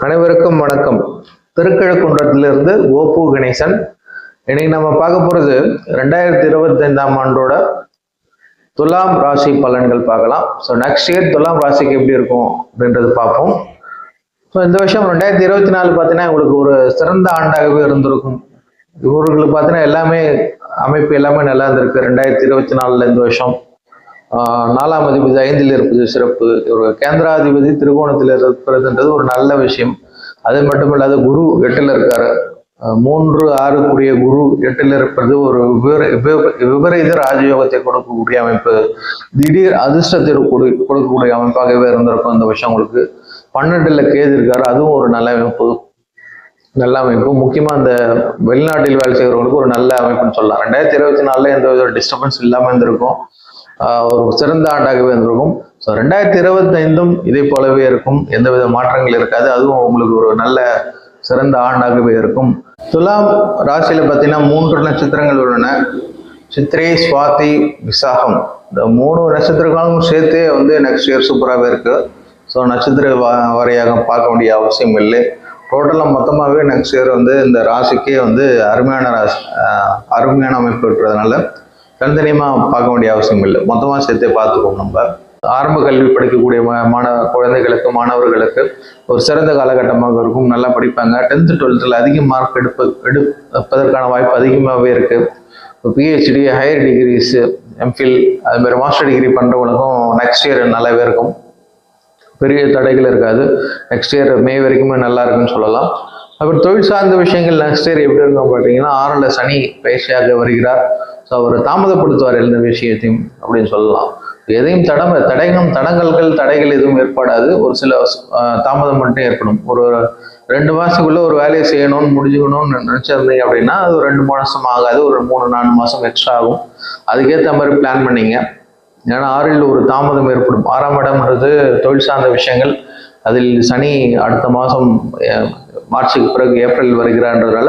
அனைவருக்கும் வணக்கம். திருக்கழுக்குன்றத்திலிருந்து கோபு கணேசன். இன்னைக்கு நம்ம பார்க்க போறது 2025ஆம் ஆண்டோட துலாம் ராசி பலன்கள் பார்க்கலாம். ஸோ நெக்ஸ்ட் இயர் துலாம் ராசிக்கு எப்படி இருக்கும் அப்படின்றது பார்ப்போம். ஸோ இந்த வருஷம் 2024 பார்த்தீங்கன்னா உங்களுக்கு ஒரு சிறந்த ஆண்டாகவே இருந்திருக்கும். இவர்களுக்கு பார்த்தீங்கன்னா எல்லாமே அமைப்பு எல்லாமே நல்லா இருந்திருக்கு. 2024 இந்த வருஷம் 4ஆம் அதிபதி 5ல் இருப்பது சிறப்பு. ஒரு கேந்திராதிபதி திரிகோணத்தில் இருப்பதுன்றது ஒரு நல்ல விஷயம். அது மட்டும் இல்லாத குரு 8ல் இருக்காரு. 3-6 குரு 8ல் இருப்பது ஒரு விபரீத ராஜயோகத்தை கொடுக்கக்கூடிய அமைப்பு, திடீர் அதிர்ஷ்டத்தை கொடுக்கக்கூடிய அமைப்பாகவே இருந்திருக்கும். இந்த வருஷம் உங்களுக்கு 12ல் கேது இருக்காரு, அதுவும் ஒரு நல்ல அமைப்பு. முக்கியமா அந்த வெளிநாட்டில் வேலை செய்கிறவங்களுக்கு ஒரு நல்ல அமைப்புன்னு சொல்லலாம். 2024 எந்த வித டிஸ்டர்பன்ஸ் இல்லாமல் இருந்திருக்கும். ஒரு சிறந்த ஆண்டாகவே இருந்திருக்கும். ஸோ 2025ம் இதே போலவே இருக்கும், எந்தவித மாற்றங்கள் இருக்காது. அதுவும் உங்களுக்கு ஒரு நல்ல சிறந்த ஆண்டாகவே இருக்கும். துலாம் ராசியில பார்த்தீங்கன்னா 3 நட்சத்திரங்கள் உள்ளன. சித்திரை, சுவாதி, விசாகம், இந்த 3 நட்சத்திரங்களும் சேர்த்து நெக்ஸ்ட் இயர் சூப்பராகவே இருக்கு. ஸோ நட்சத்திர வாரியாக பார்க்க வேண்டிய அவசியம் இல்லை. டோட்டலாக மொத்தமாகவே நெக்ஸ்ட் இயர் இந்த ராசிக்கே அருமையான அமைப்பு இருக்கிறதுனால தனித்தனியமாக பார்க்க வேண்டிய அவசியம் இல்லை, மொத்தமாக சேர்த்தே பார்த்துக்கோம். நம்ம ஆரம்ப கல்வி படிக்கக்கூடிய குழந்தைகளுக்கு, மாணவர்களுக்கு ஒரு சிறந்த காலகட்டமாக இருக்கும். நல்லா படிப்பாங்க. 10th 12th அதிக மார்க் எடுப்பதற்கான வாய்ப்பு அதிகமாகவே இருக்கு. PhD, ஹையர் டிகிரிஸ், எம்ஃபில், அது மாதிரி மாஸ்டர் டிகிரி பண்ணுறவங்களுக்கும் நெக்ஸ்ட் இயர் நல்லாவே இருக்கும். பெரிய தடைகள் இருக்காது. நெக்ஸ்ட் இயர் மே வரைக்குமே நல்லா இருக்குன்னு சொல்லலாம். அப்புறம் தொழில் சார்ந்த விஷயங்கள் நெக்ஸ்ட் இயர் எப்படி இருக்கும் பார்த்தீங்கன்னா, 6ல் சனி பயிற்சியாக வருகிறார். ஸோ அவர் தாமதப்படுத்துவார் எந்த விஷயத்தையும் அப்படின்னு சொல்லலாம். எதையும் தடங்கள் எதுவும் ஏற்படாது. ஒரு சில தாமதம் மட்டும் ஏற்படும். ஒரு 2 மாதத்துக்குள்ள ஒரு வேலையை செய்யணும்னு முடிஞ்சுக்கணும்னு நினச்சிருந்தீங்க அப்படின்னா அது ஒரு 2 மாதம் ஆகாது, ஒரு 3-4 மாதம் எக்ஸ்ட்ரா ஆகும். அதுக்கேற்ற மாதிரி பிளான் பண்ணீங்க. ஏன்னா 6ல் ஒரு தாமதம் ஏற்படும். 6ஆம் இடம்ன்றது தொழில் சார்ந்த விஷயங்கள். அதில் சனி அடுத்த மாதம் மார்ச்சுக்கு பிறகு ஏப்ரல் வருகிறான்றதுனால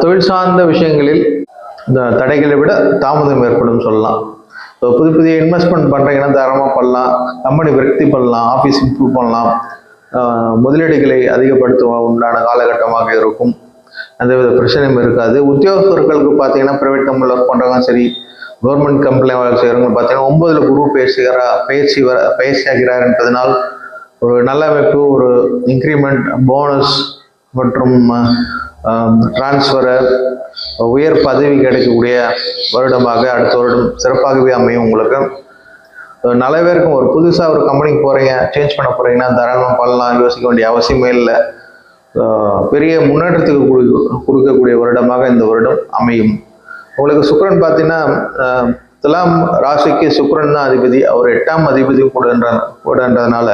தொழில் சார்ந்த விஷயங்களில் இந்த தடைகளை விட தாமதம் ஏற்படும் சொல்லலாம். ஸோ புதிய இன்வெஸ்ட்மெண்ட் பண்ணுறீங்கன்னா தாராளமாக பண்ணலாம். கம்பெனி விருத்தி பண்ணலாம், ஆஃபீஸ் இம்ப்ரூவ் பண்ணலாம். முதலீடுகளை அதிகப்படுத்த உண்டான காலகட்டமாக இருக்கும். எந்தவித பிரச்சனையும் இருக்காது. உத்தியோகஸ்தர்களுக்கு பார்த்தீங்கன்னா ப்ரைவேட் கம்பெனியில் ஒர்க் பண்ணுறவங்க சரி, கவர்மெண்ட் கம்பெனியில் வேலை செய்கிறவங்க பார்த்தீங்கன்னா 9ல் குரு பயிற்சியாகிறார் என்பதனால் ஒரு நல்ல அமைப்பு, ஒரு இன்க்ரிமெண்ட், போனஸ் மற்றும் டிரான்ஸ்ஃபரு, உயர் பதவி கிடைக்கக்கூடிய வருடமாக அடுத்த வருடம் சிறப்பாகவே அமையும். உங்களுக்கு நல்ல பேருக்கும் ஒரு புதுசாக ஒரு கம்பெனிக்கு போகிறீங்க, சேஞ்ச் பண்ண போகிறீங்கன்னா தாராளமாக பண்ணலாம், யோசிக்க வேண்டிய அவசியமே இல்லை. பெரிய முன்னேற்றத்துக்கு கொடுக்கக்கூடிய வருடமாக இந்த வருடம் அமையும். உங்களுக்கு சுக்கிரன் பார்த்தீங்கன்னா துலாம் ராசிக்கு சுக்கிரன் தான் அதிபதி. அவர் 8ஆம் அதிபதி கூடன்றதுனால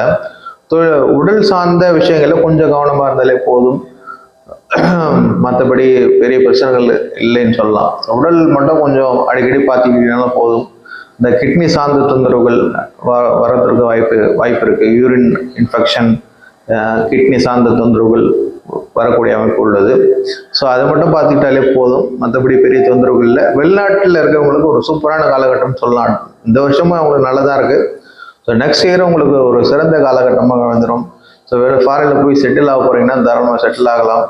உடல் சார்ந்த விஷயங்கள்ல கொஞ்சம் கவனமாக இருந்தாலே போதும். மற்றபடி பெரிய பிரச்சனைகள் இல்லைன்னு சொல்லலாம். உடல் மட்டும் கொஞ்சம் அடிக்கடி பார்த்துக்கிட்டீங்கன்னாலும் போதும். இந்த கிட்னி சார்ந்த தொந்தரவுகள் வரதுக்கு வாய்ப்பு இருக்கு. யூரின் இன்ஃபெக்ஷன், கிட்னி சார்ந்த தொந்தரவுகள் வரக்கூடிய அமைப்பு உள்ளது. ஸோ அதை மட்டும் பார்த்துக்கிட்டாலே போதும், மற்றபடி பெரிய தொந்தரவுகள் இல்லை. வெளிநாட்டில் இருக்கிறவங்களுக்கு ஒரு சூப்பரான காலகட்டம் சொல்லலாம். இந்த வருஷமும் அவங்களுக்கு நல்லதாக இருக்கு. ஸோ நெக்ஸ்ட் இயர் உங்களுக்கு ஒரு சிறந்த காலகட்டமாக வந்துடும். ஸோ ஃபாரினில் போய் செட்டில் ஆக போகிறீங்கன்னா தாராளமாக செட்டில் ஆகலாம்.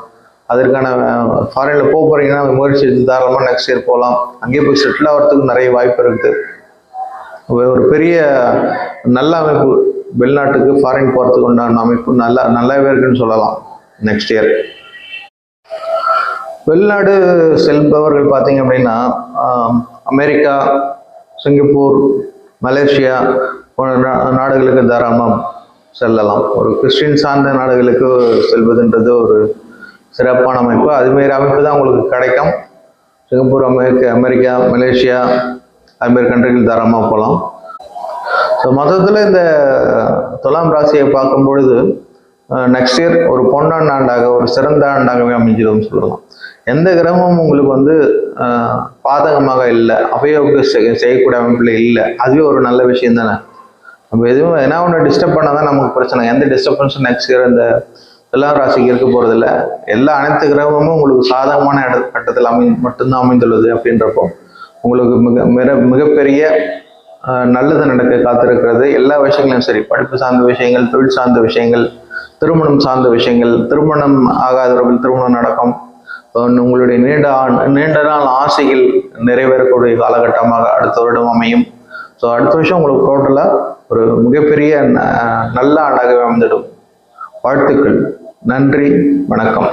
அதற்கான ஃபாரினில் போக போகிறீங்கன்னா முயற்சி எடுத்து தாராளமாக நெக்ஸ்ட் இயர் போகலாம். அங்கேயே போய் செட்டில் ஆகிறதுக்கு நிறைய வாய்ப்பு இருக்குது. ஒரு பெரிய நல்ல அமைப்பு, வெளிநாட்டுக்கு ஃபாரின் போகிறதுக்கு உண்டான அமைப்பு நல்லாவே இருக்குன்னு சொல்லலாம். நெக்ஸ்ட் இயர் வெளிநாடு செல்பவர்கள் பார்த்தீங்க அப்படின்னா அமெரிக்கா, சிங்கப்பூர், மலேசியா போன்ற நாடுகளுக்கு தாராளமாக செல்லலாம். ஒரு கிறிஸ்டின் சார்ந்த நாடுகளுக்கு செல்வதுன்றது ஒரு சிறப்பான அமைப்பு. அதுமாரி அமைப்பு தான் உங்களுக்கு கிடைக்கும். சிங்கப்பூர், அமெரிக்கா, மலேசியா அதுமாரி கண்ட்ரிகள் தாராளமாக போகலாம். ஸோ மொத்தத்தில் இந்த துலாம் ராசியை பார்க்கும் பொழுது நெக்ஸ்ட் இயர் ஒரு பொன்னான ஆண்டாக, ஒரு சிறந்த ஆண்டாகவே அமைஞ்சிடும் சொல்லலாம். எந்த கிரகமும் உங்களுக்கு பாதகமாக இல்லை, அபயோக செய்யக்கூடிய அமைப்பில் இல்லை. அதுவே ஒரு நல்ல விஷயம் தானே. நம்ம எதுவும் என்ன ஒன்று டிஸ்டர்ப் பண்ணால் தான் நமக்கு பிரச்சனை. எந்த டிஸ்டர்பன்ஸும் நெக்ஸ்ட் இயர் இந்த துலாம் ராசிக்கு இருக்க போகிறதில்ல. அனைத்து கிரகமும் உங்களுக்கு சாதகமான கட்டத்தில் மட்டும்தான் அமைந்துள்ளது. அப்படின்றப்போ உங்களுக்கு மிகப்பெரிய நல்லது நடக்க காத்திருக்கிறது. எல்லா விஷயங்களும் சரி, படிப்பு சார்ந்த விஷயங்கள், தொழில் சார்ந்த விஷயங்கள், திருமணம் சார்ந்த விஷயங்கள், திருமணம் ஆகாதவர்கள் திருமணம் நடக்கும், உங்களுடைய நீண்ட நாள் ஆசைகள் நிறைவேறக்கூடிய காலகட்டமாக அடுத்த வருடம் அமையும். ஸோ அடுத்த வருஷம் உங்களுக்கு டோட்டலாக ஒரு மிகப்பெரிய நல்ல ஆண்டாகவே அமைந்துடும். வாழ்த்துக்கள். நன்றி, வணக்கம்.